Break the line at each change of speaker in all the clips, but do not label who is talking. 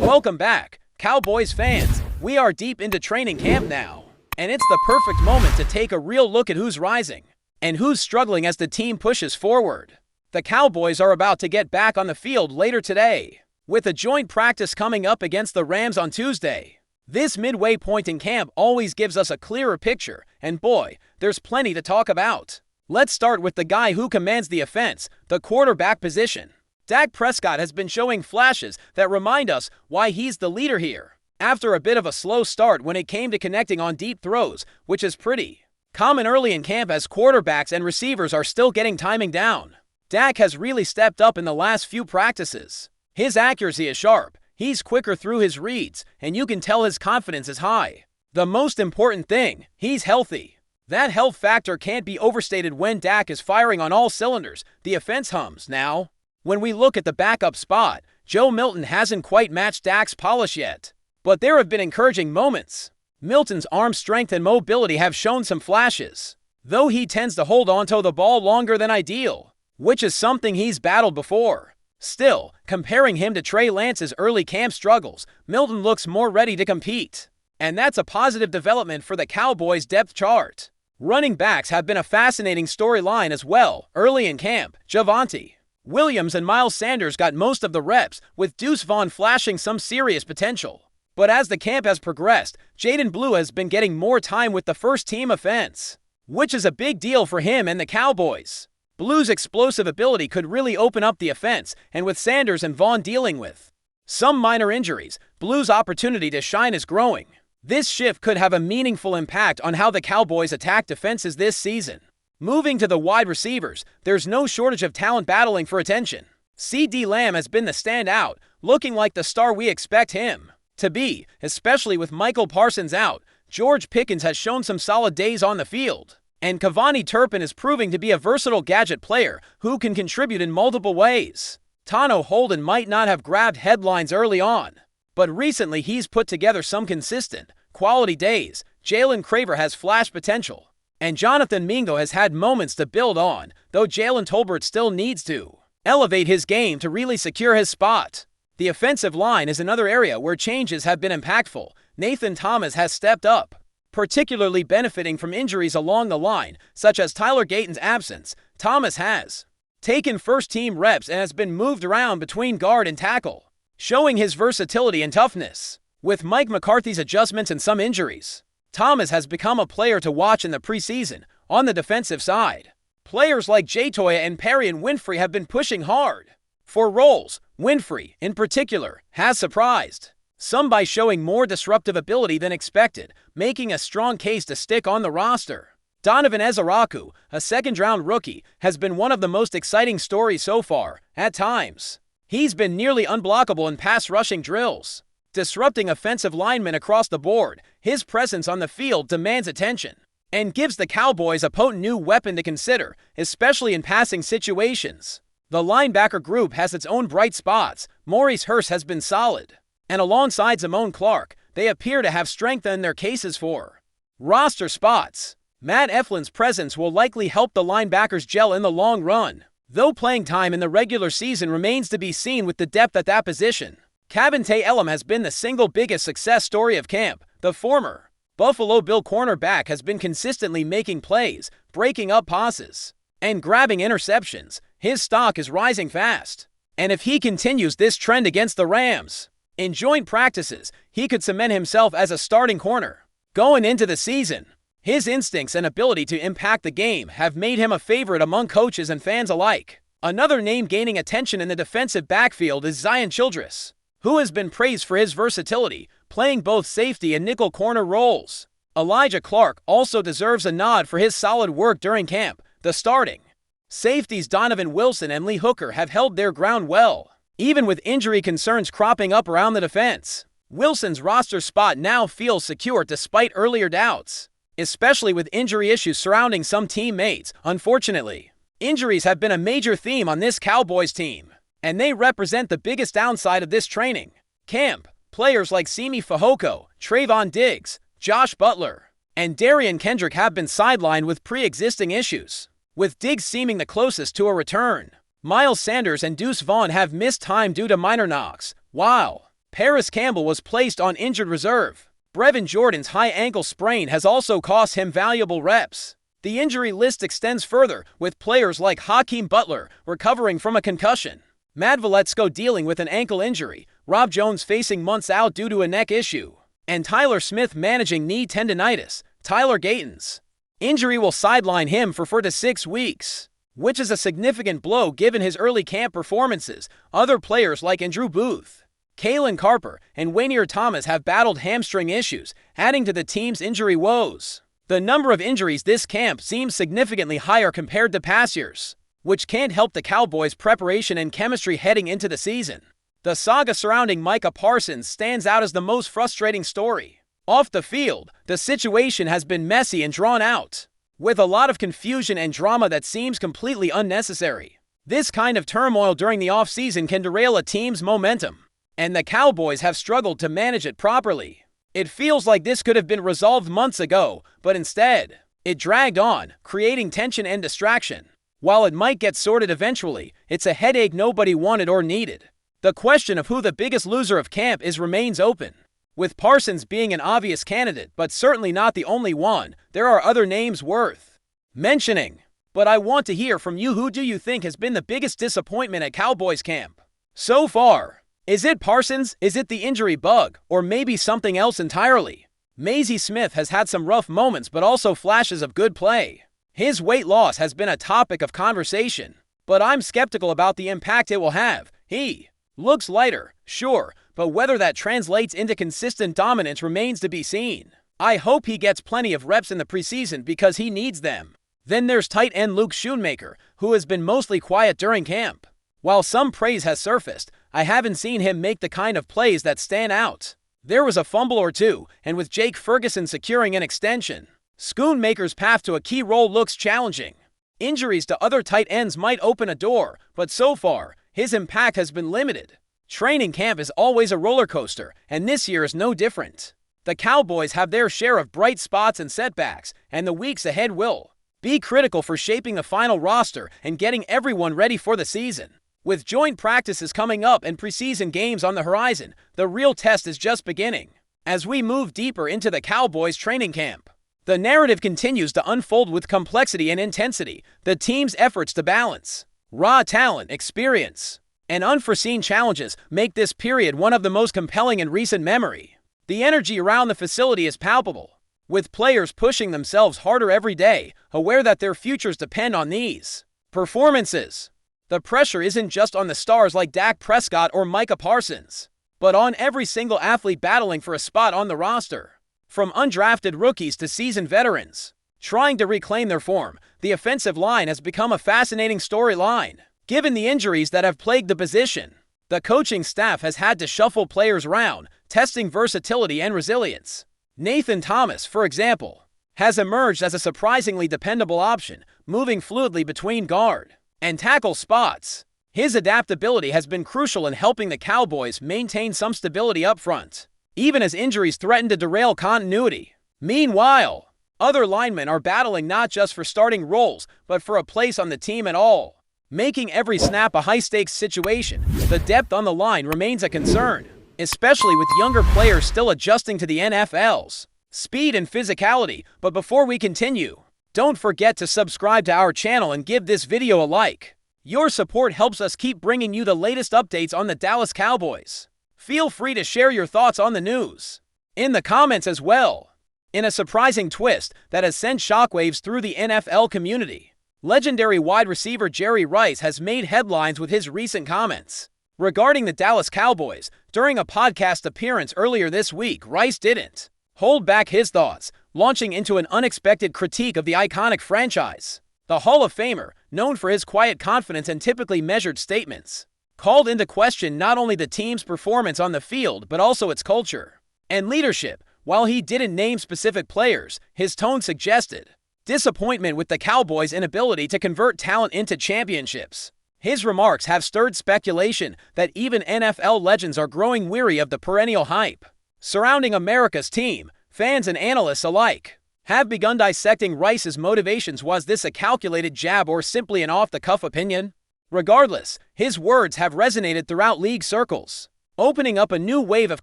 Welcome back, Cowboys fans. We are deep into training camp now, and it's the perfect moment to take a real look at who's rising and who's struggling as the team pushes forward. The Cowboys are about to get back on the field later today, with a joint practice coming up against the Rams on Tuesday. This midway point in camp always gives us a clearer picture, and boy, there's plenty to talk about. Let's start with the guy who commands the offense, the quarterback position. Dak Prescott has been showing flashes that remind us why he's the leader here. After a bit of a slow start when it came to connecting on deep throws, which is pretty common early in camp as quarterbacks and receivers are still getting timing down, Dak has really stepped up in the last few practices. His accuracy is sharp, he's quicker through his reads, and you can tell his confidence is high. The most important thing, he's healthy. That health factor can't be overstated when Dak is firing on all cylinders. The offense hums now. When we look at the backup spot, Joe Milton hasn't quite matched Dak's polish yet. But there have been encouraging moments. Milton's arm strength and mobility have shown some flashes, though he tends to hold onto the ball longer than ideal, which is something he's battled before. Still, comparing him to Trey Lance's early camp struggles, Milton looks more ready to compete. And that's a positive development for the Cowboys' depth chart. Running backs have been a fascinating storyline as well. Early in camp, Javonte Williams and Miles Sanders got most of the reps, with Deuce Vaughn flashing some serious potential. But as the camp has progressed, Jaden Blue has been getting more time with the first-team offense, which is a big deal for him and the Cowboys. Blue's explosive ability could really open up the offense, and with Sanders and Vaughn dealing with some minor injuries, Blue's opportunity to shine is growing. This shift could have a meaningful impact on how the Cowboys attack defenses this season. Moving to the wide receivers, there's no shortage of talent battling for attention. CeeDee Lamb has been the standout, looking like the star we expect him to be, especially with Michael Parsons out. George Pickens has shown some solid days on the field, and Cavani Turpin is proving to be a versatile gadget player who can contribute in multiple ways. Tano Holden might not have grabbed headlines early on, but recently he's put together some consistent, quality days. Jalen Craver has flash potential, and Jonathan Mingo has had moments to build on, though Jalen Tolbert still needs to elevate his game to really secure his spot. The offensive line is another area where changes have been impactful. Nathan Thomas has stepped up, particularly benefiting from injuries along the line, such as Tyler Gayton's absence. Thomas has taken first-team reps and has been moved around between guard and tackle, showing his versatility and toughness. With Mike McCarthy's adjustments and some injuries, Thomas has become a player to watch in the preseason. On the defensive side, players like Jatoya and Perrion Winfrey have been pushing hard for roles. Winfrey, in particular, has surprised some by showing more disruptive ability than expected, making a strong case to stick on the roster. Donovan Ezaraku, a second-round rookie, has been one of the most exciting stories so far. At times, he's been nearly unblockable in pass-rushing drills, disrupting offensive linemen across the board. His presence on the field demands attention and gives the Cowboys a potent new weapon to consider, especially in passing situations. The linebacker group has its own bright spots. Maurice Hurst has been solid, and alongside Zamone Clark, they appear to have strengthened their cases for roster spots. Matt Eflin's presence will likely help the linebackers gel in the long run, though playing time in the regular season remains to be seen with the depth at that position. Cavante Elam has been the single biggest success story of camp. The former Buffalo Bill cornerback has been consistently making plays, breaking up passes, and grabbing interceptions. His stock is rising fast, and if he continues this trend against the Rams in joint practices, he could cement himself as a starting corner going into the season. His instincts and ability to impact the game have made him a favorite among coaches and fans alike. Another name gaining attention in the defensive backfield is Zion Childress, who has been praised for his versatility, playing both safety and nickel corner roles. Elijah Clark also deserves a nod for his solid work during camp. The starting safeties Donovan Wilson and Lee Hooker have held their ground well, even with injury concerns cropping up around the defense. Wilson's roster spot now feels secure despite earlier doubts, especially with injury issues surrounding some teammates. Unfortunately, injuries have been a major theme on this Cowboys team, and they represent the biggest downside of this training camp. Players like Simi Fehoko, Trayvon Diggs, Josh Butler, and Darian Kendrick have been sidelined with pre-existing issues, with Diggs seeming the closest to a return. Miles Sanders and Deuce Vaughn have missed time due to minor knocks, while Paris Campbell was placed on injured reserve. Brevin Jordan's high ankle sprain has also cost him valuable reps. The injury list extends further, with players like Hakeem Butler recovering from a concussion, Matt Veletsko dealing with an ankle injury, Rob Jones facing months out due to a neck issue, and Tyler Smith managing knee tendinitis. Tyler Gayton's injury will sideline him for 4 to 6 weeks, which is a significant blow given his early camp performances. Other players like Andrew Booth, Kalen Carper, and Wainier Thomas have battled hamstring issues, adding to the team's injury woes. The number of injuries this camp seems significantly higher compared to past years, which can't help the Cowboys' preparation and chemistry heading into the season. The saga surrounding Micah Parsons stands out as the most frustrating story. Off the field, the situation has been messy and drawn out, with a lot of confusion and drama that seems completely unnecessary. This kind of turmoil during the offseason can derail a team's momentum, and the Cowboys have struggled to manage it properly. It feels like this could have been resolved months ago, but instead, it dragged on, creating tension and distraction. While it might get sorted eventually, it's a headache nobody wanted or needed. The question of who the biggest loser of camp is remains open, with Parsons being an obvious candidate, but certainly not the only one. There are other names worth mentioning, but I want to hear from you. Who do you think has been the biggest disappointment at Cowboys camp so far? Is it Parsons? Is it the injury bug? Or maybe something else entirely? Maisie Smith has had some rough moments, but also flashes of good play. His weight loss has been a topic of conversation, but I'm skeptical about the impact it will have. He looks lighter, sure, but whether that translates into consistent dominance remains to be seen. I hope he gets plenty of reps in the preseason because he needs them. Then there's tight end Luke Schoonmaker, who has been mostly quiet during camp. While some praise has surfaced, I haven't seen him make the kind of plays that stand out. There was a fumble or two, and with Jake Ferguson securing an extension, Schoonmaker's path to a key role looks challenging. Injuries to other tight ends might open a door, but so far, his impact has been limited. Training camp is always a roller coaster, and this year is no different. The Cowboys have their share of bright spots and setbacks, and the weeks ahead will be critical for shaping the final roster and getting everyone ready for the season. With joint practices coming up and preseason games on the horizon, the real test is just beginning. As we move deeper into the Cowboys training camp, the narrative continues to unfold with complexity and intensity. The team's efforts to balance raw talent, experience, and unforeseen challenges make this period one of the most compelling in recent memory. The energy around the facility is palpable, with players pushing themselves harder every day, aware that their futures depend on these performances. The pressure isn't just on the stars like Dak Prescott or Micah Parsons, but on every single athlete battling for a spot on the roster. From undrafted rookies to seasoned veterans trying to reclaim their form, the offensive line has become a fascinating storyline. Given the injuries that have plagued the position, the coaching staff has had to shuffle players around, testing versatility and resilience. Nathan Thomas, for example, has emerged as a surprisingly dependable option, moving fluidly between guard and tackle spots. His adaptability has been crucial in helping the Cowboys maintain some stability up front, even as injuries threaten to derail continuity. Meanwhile, other linemen are battling not just for starting roles, but for a place on the team at all, making every snap a high-stakes situation. The depth on the line remains a concern, especially with younger players still adjusting to the NFL's speed and physicality. But before we continue, don't forget to subscribe to our channel and give this video a like. Your support helps us keep bringing you the latest updates on the Dallas Cowboys. Feel free to share your thoughts on the news in the comments as well. In a surprising twist that has sent shockwaves through the NFL community, legendary wide receiver Jerry Rice has made headlines with his recent comments regarding the Dallas Cowboys. During a podcast appearance earlier this week, Rice didn't hold back his thoughts, launching into an unexpected critique of the iconic franchise. The Hall of Famer, known for his quiet confidence and typically measured statements, called into question not only the team's performance on the field but also its culture and leadership. While he didn't name specific players, his tone suggested disappointment with the Cowboys' inability to convert talent into championships. His remarks have stirred speculation that even NFL legends are growing weary of the perennial hype surrounding America's team. Fans and analysts alike have begun dissecting Rice's motivations. Was this a calculated jab or simply an off-the-cuff opinion? Regardless, his words have resonated throughout league circles, opening up a new wave of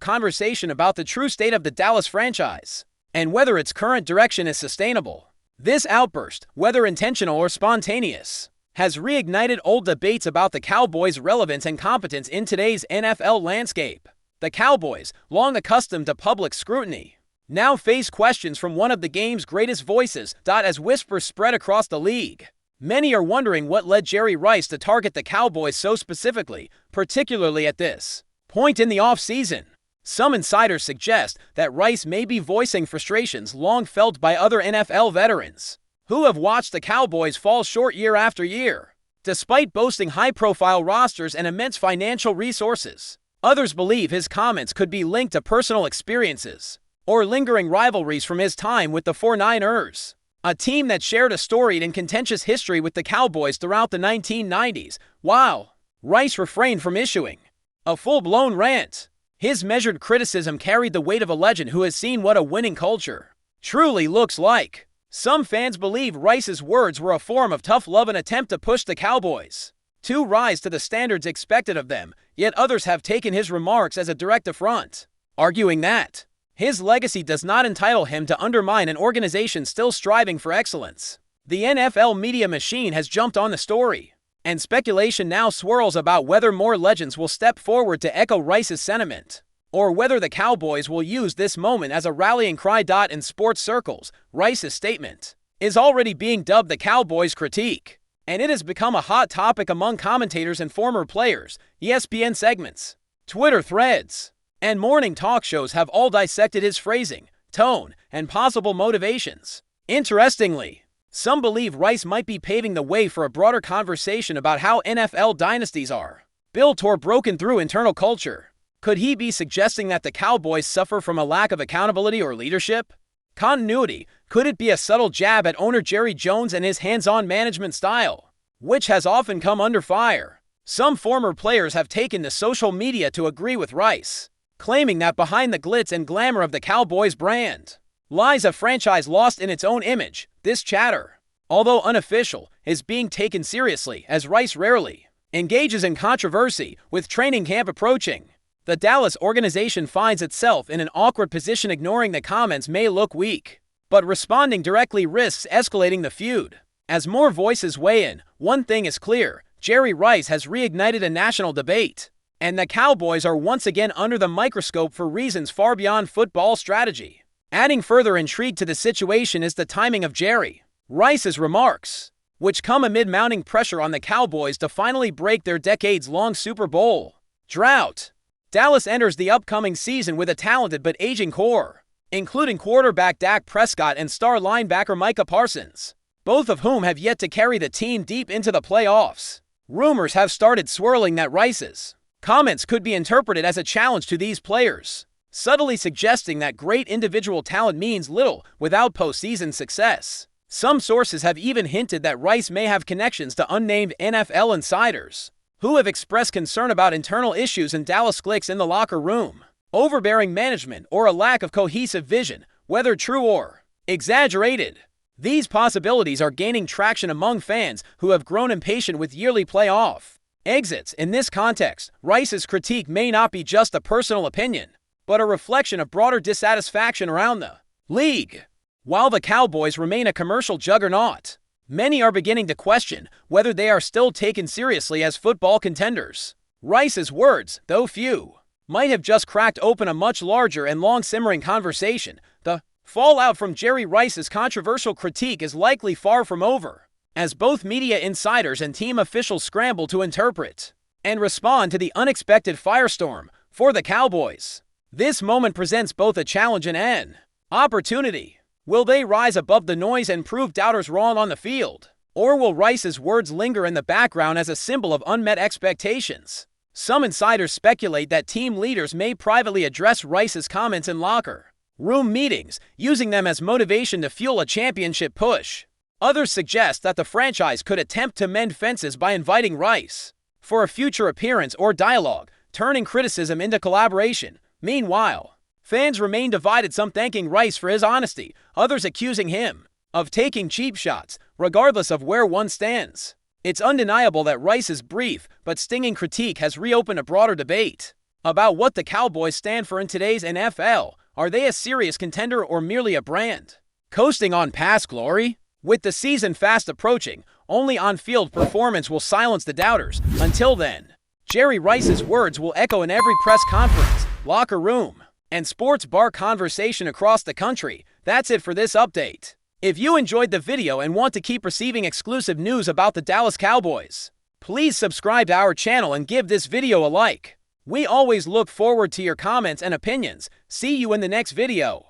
conversation about the true state of the Dallas franchise and whether its current direction is sustainable. This outburst, whether intentional or spontaneous, has reignited old debates about the Cowboys' relevance and competence in today's NFL landscape. The Cowboys, long accustomed to public scrutiny, now face questions from one of the game's greatest voices. As whispers spread across the league, many are wondering what led Jerry Rice to target the Cowboys so specifically, particularly at this point in the offseason. Some insiders suggest that Rice may be voicing frustrations long felt by other NFL veterans who have watched the Cowboys fall short year after year. Despite boasting high-profile rosters and immense financial resources, others believe his comments could be linked to personal experiences or lingering rivalries from his time with the 49ers, a team that shared a storied and contentious history with the Cowboys throughout the 1990s. While Rice refrained from issuing a full-blown rant, his measured criticism carried the weight of a legend who has seen what a winning culture truly looks like. Some fans believe Rice's words were a form of tough love, an attempt to push the Cowboys to rise to the standards expected of them, yet others have taken his remarks as a direct affront, arguing that his legacy does not entitle him to undermine an organization still striving for excellence. The NFL media machine has jumped on the story, and speculation now swirls about whether more legends will step forward to echo Rice's sentiment, or whether the Cowboys will use this moment as a rallying cry. In sports circles, Rice's statement is already being dubbed the Cowboys critique, and it has become a hot topic among commentators and former players. ESPN segments, Twitter threads, and morning talk shows have all dissected his phrasing, tone, and possible motivations. Interestingly, some believe Rice might be paving the way for a broader conversation about how NFL dynasties are built or broken through internal culture. Could he be suggesting that the Cowboys suffer from a lack of accountability or leadership continuity? Could it be a subtle jab at owner Jerry Jones and his hands-on management style, which has often come under fire? Some former players have taken to social media to agree with Rice, claiming that behind the glitz and glamour of the Cowboys brand lies a franchise lost in its own image. This chatter, although unofficial, is being taken seriously, as Rice rarely engages in controversy. With training camp approaching, the Dallas organization finds itself in an awkward position. Ignoring the comments may look weak, but responding directly risks escalating the feud. As more voices weigh in, one thing is clear: Jerry Rice has reignited a national debate, and the Cowboys are once again under the microscope for reasons far beyond football strategy. Adding further intrigue to the situation is the timing of Jerry Rice's remarks, which come amid mounting pressure on the Cowboys to finally break their decades-long Super Bowl drought. Dallas enters the upcoming season with a talented but aging core, including quarterback Dak Prescott and star linebacker Micah Parsons, both of whom have yet to carry the team deep into the playoffs. Rumors have started swirling that Rice's comments could be interpreted as a challenge to these players, subtly suggesting that great individual talent means little without postseason success. Some sources have even hinted that Rice may have connections to unnamed NFL insiders who have expressed concern about internal issues in Dallas, cliques in the locker room, overbearing management, or a lack of cohesive vision. Whether true or exaggerated, these possibilities are gaining traction among fans who have grown impatient with yearly playoff exits. In this context, Rice's critique may not be just a personal opinion, but a reflection of broader dissatisfaction around the league. While the Cowboys remain a commercial juggernaut, many are beginning to question whether they are still taken seriously as football contenders. Rice's words, though few, might have just cracked open a much larger and long-simmering conversation. The fallout from Jerry Rice's controversial critique is likely far from over, as both media insiders and team officials scramble to interpret and respond to the unexpected firestorm for the Cowboys. This moment presents both a challenge and an opportunity. Will they rise above the noise and prove doubters wrong on the field? Or will Rice's words linger in the background as a symbol of unmet expectations? Some insiders speculate that team leaders may privately address Rice's comments in locker room meetings, using them as motivation to fuel a championship push. Others suggest that the franchise could attempt to mend fences by inviting Rice for a future appearance or dialogue, turning criticism into collaboration. Meanwhile, fans remain divided, some thanking Rice for his honesty, others accusing him of taking cheap shots. Regardless of where one stands, it's undeniable that Rice's brief but stinging critique has reopened a broader debate about what the Cowboys stand for in today's NFL. Are they a serious contender or merely a brand coasting on past glory? With the season fast approaching, only on-field performance will silence the doubters. Until then, Jerry Rice's words will echo in every press conference, locker room, and sports bar conversation across the country. That's it for this update. If you enjoyed the video and want to keep receiving exclusive news about the Dallas Cowboys, please subscribe to our channel and give this video a like. We always look forward to your comments and opinions. See you in the next video.